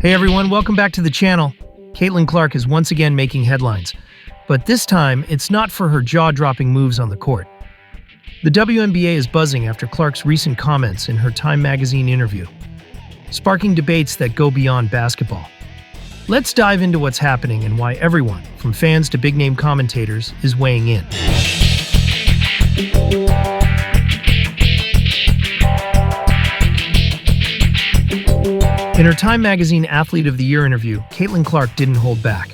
Hey everyone, welcome back to the channel. Caitlin Clark is once again making headlines, but this time it's not for her jaw-dropping moves on the court. The WNBA is buzzing after Clark's recent comments in her Time magazine interview, sparking debates that go beyond basketball. Let's dive into what's happening and why everyone, from fans to big-name commentators, is weighing in. In her Time magazine Athlete of the Year interview, Caitlin Clark didn't hold back.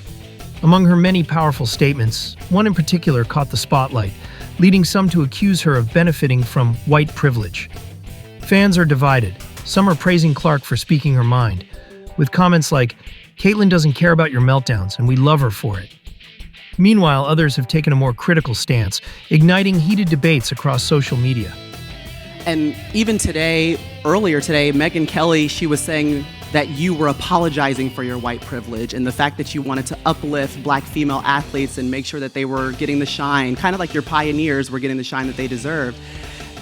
Among her many powerful statements, one in particular caught the spotlight, leading some to accuse her of benefiting from white privilege. Fans are divided. Some are praising Clark for speaking her mind, with comments like, "Caitlin doesn't care about your meltdowns, and we love her for it." Meanwhile, others have taken a more critical stance, igniting heated debates across social media. And even today, earlier today, Megyn Kelly, she was saying that you were apologizing for your white privilege and the fact that you wanted to uplift black female athletes and make sure that they were getting the shine, kind of like your pioneers were getting the shine that they deserved.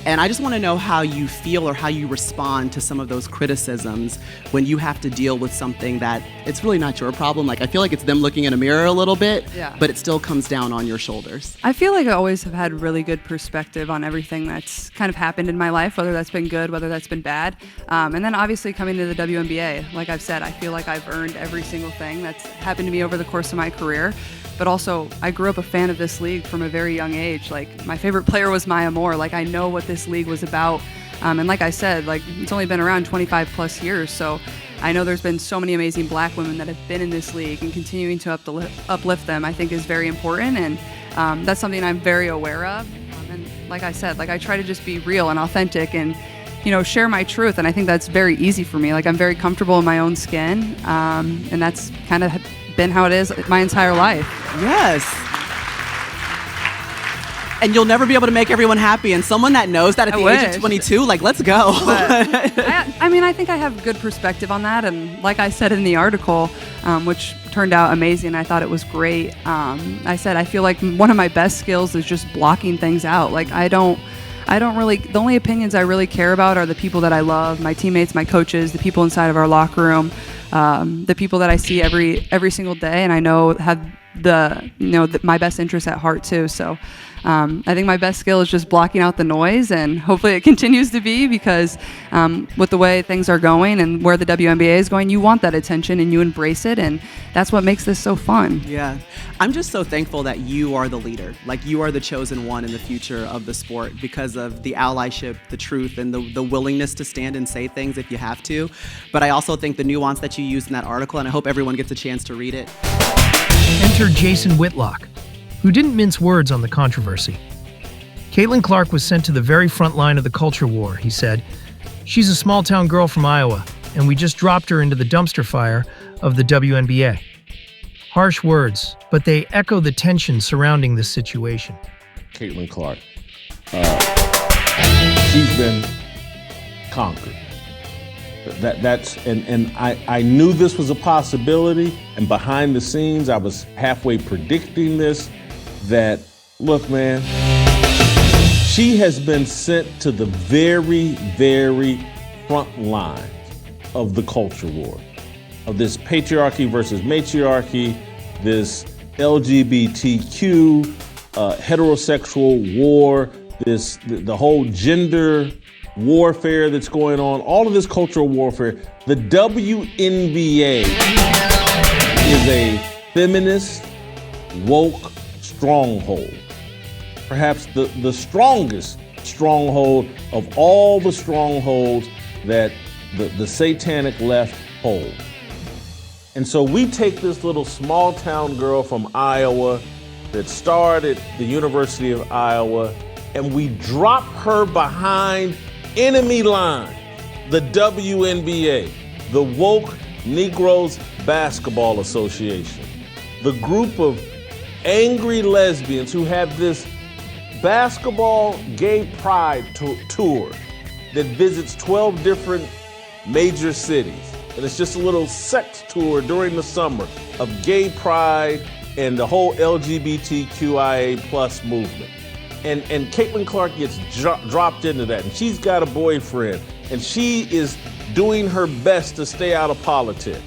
And I just want to know how you feel or how you respond to some of those criticisms when you have to deal with something that it's really not your problem. Like, I feel like it's them looking in a mirror a little bit, but it still comes down on your shoulders. I feel like I always have had really good perspective on everything that's kind of happened in my life, whether that's been good, whether that's been bad. And then obviously coming to the WNBA, like I've said, I feel like I've earned every single thing that's happened to me over the course of my career. But also, I grew up a fan of this league from a very young age. Like, my favorite player was Maya Moore. Like, I know what this league was about. And like I said, like, it's only been around 25 plus years. So I know there's been so many amazing black women that have been in this league, and continuing to uplift them, I think, is very important. And that's something I'm very aware of. And like I said, like, I try to just be real and authentic and, you know, share my truth. And I think that's very easy for me. Like, I'm very comfortable in my own skin. And that's kind of been how it is my entire life. Yes. And you'll never be able to make everyone happy. And someone that knows that at the age of 22, like, let's go. I mean, I think I have good perspective on that. And like I said in the article, which turned out amazing, I thought it was great. I said, I feel like one of my best skills is just blocking things out. Like, I don't really, the only opinions I really care about are the people that I love, my teammates, my coaches, the people inside of our locker room, the people that I see every single day, and I know have my best interests at heart too. So I think my best skill is just blocking out the noise, and hopefully it continues to be, because with the way things are going and where the WNBA is going, you want that attention and you embrace it, and that's what makes this so fun. Yeah. I'm just so thankful that you are the leader. Like, you are the chosen one in the future of the sport because of the allyship, the truth, and the willingness to stand and say things if you have to. But I also think the nuance that you used in that article, and I hope everyone gets a chance to read it. Enter Jason Whitlock, who didn't mince words on the controversy. Caitlin Clark was sent to the very front line of the culture war, he said. She's a small-town girl from Iowa, and we just dropped her into the dumpster fire of the WNBA. Harsh words, but they echo the tension surrounding this situation. Caitlin Clark, she's been conquered. I knew this was a possibility, and behind the scenes, I was halfway predicting this, that, look, man, she has been sent to the very, very front line of the culture war, of this patriarchy versus matriarchy, this LGBTQ, heterosexual war, the whole gender warfare that's going on, all of this cultural warfare. The WNBA is a feminist, woke stronghold. Perhaps the strongest stronghold of all the strongholds that the satanic left hold. And so we take this little small town girl from Iowa that started the University of Iowa, and we drop her behind enemy line, the WNBA, the Woke Negroes Basketball Association, the group of angry lesbians who have this basketball gay pride tour that visits 12 different major cities. And it's just a little sex tour during the summer of gay pride and the whole LGBTQIA plus movement. And Caitlin Clark gets dropped into that, and she's got a boyfriend, and she is doing her best to stay out of politics.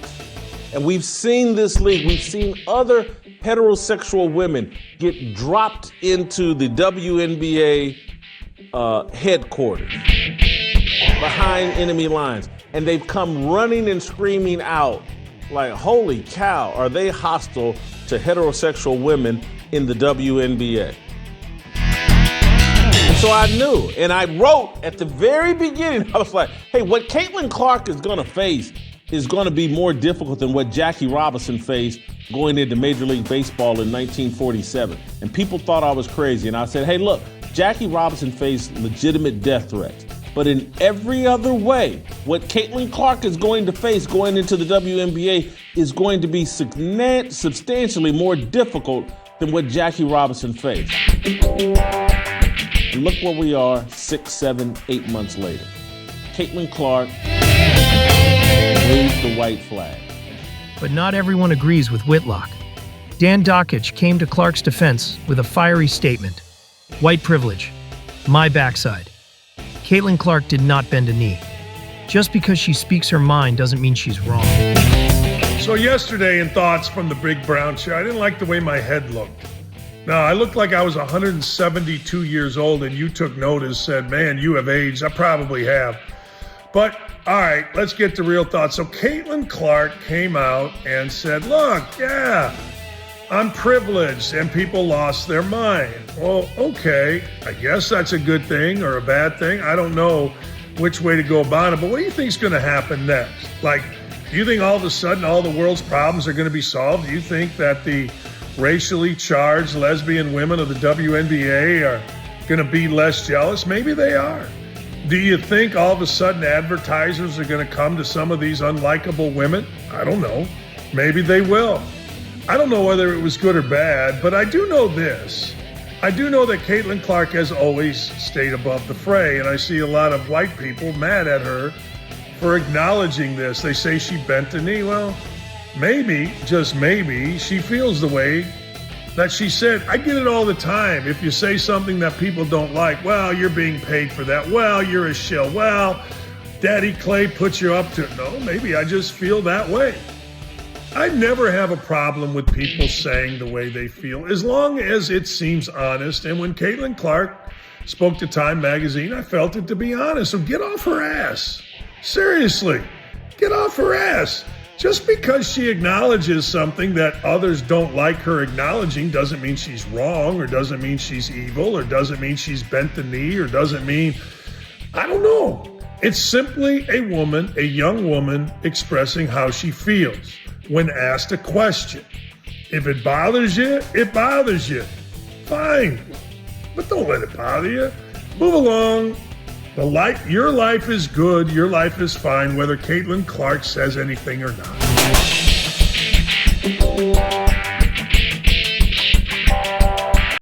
And we've seen this league, we've seen other heterosexual women get dropped into the WNBA headquarters behind enemy lines. And they've come running and screaming out like, holy cow, are they hostile to heterosexual women in the WNBA? And so I knew, and I wrote at the very beginning, I was like, hey, what Caitlin Clark is gonna face is gonna be more difficult than what Jackie Robinson faced going into Major League Baseball in 1947. And people thought I was crazy, and I said, hey, look, Jackie Robinson faced legitimate death threats. But in every other way, what Caitlin Clark is going to face going into the WNBA is going to be substantially more difficult than what Jackie Robinson faced. And look where we are 6, 7, 8 months later. Caitlin Clark waved the white flag. But not everyone agrees with Whitlock. Dan Dockich came to Clark's defense with a fiery statement. White privilege. My backside. Caitlin Clark did not bend a knee. Just because she speaks her mind doesn't mean she's wrong. So yesterday in Thoughts from the Big Brown Chair, I didn't like the way my head looked. Now, I looked like I was 172 years old, and you took notice, said, man, you have aged. I probably have. But, all right, let's get to real thoughts. So Caitlin Clark came out and said, look, yeah, I'm privileged, and people lost their mind. Well, okay, I guess that's a good thing or a bad thing. I don't know which way to go about it, but what do you think is going to happen next? Like, do you think all of a sudden all the world's problems are going to be solved? Do you think that the racially charged lesbian women of the WNBA are going to be less jealous? Maybe they are. Do you think all of a sudden advertisers are going to come to some of these unlikable women? I don't know. Maybe they will. I don't know whether it was good or bad, but I do know this. I do know that Caitlin Clark has always stayed above the fray, and I see a lot of white people mad at her for acknowledging this. They say she bent a knee. Well, maybe, just maybe, she feels the way that she said. I get it all the time. If you say something that people don't like, well, you're being paid for that. Well, you're a shill. Well, Daddy Clay put you up to it. No, maybe I just feel that way. I never have a problem with people saying the way they feel, as long as it seems honest. And when Caitlin Clark spoke to Time Magazine, I felt it to be honest. So get off her ass. Seriously, get off her ass. Just because she acknowledges something that others don't like her acknowledging doesn't mean she's wrong, or doesn't mean she's evil, or doesn't mean she's bent the knee, or doesn't mean, I don't know. It's simply a woman, a young woman, expressing how she feels when asked a question. If it bothers you, it bothers you. Fine, but don't let it bother you. Move along. Your life is good, your life is fine, whether Caitlin Clark says anything or not.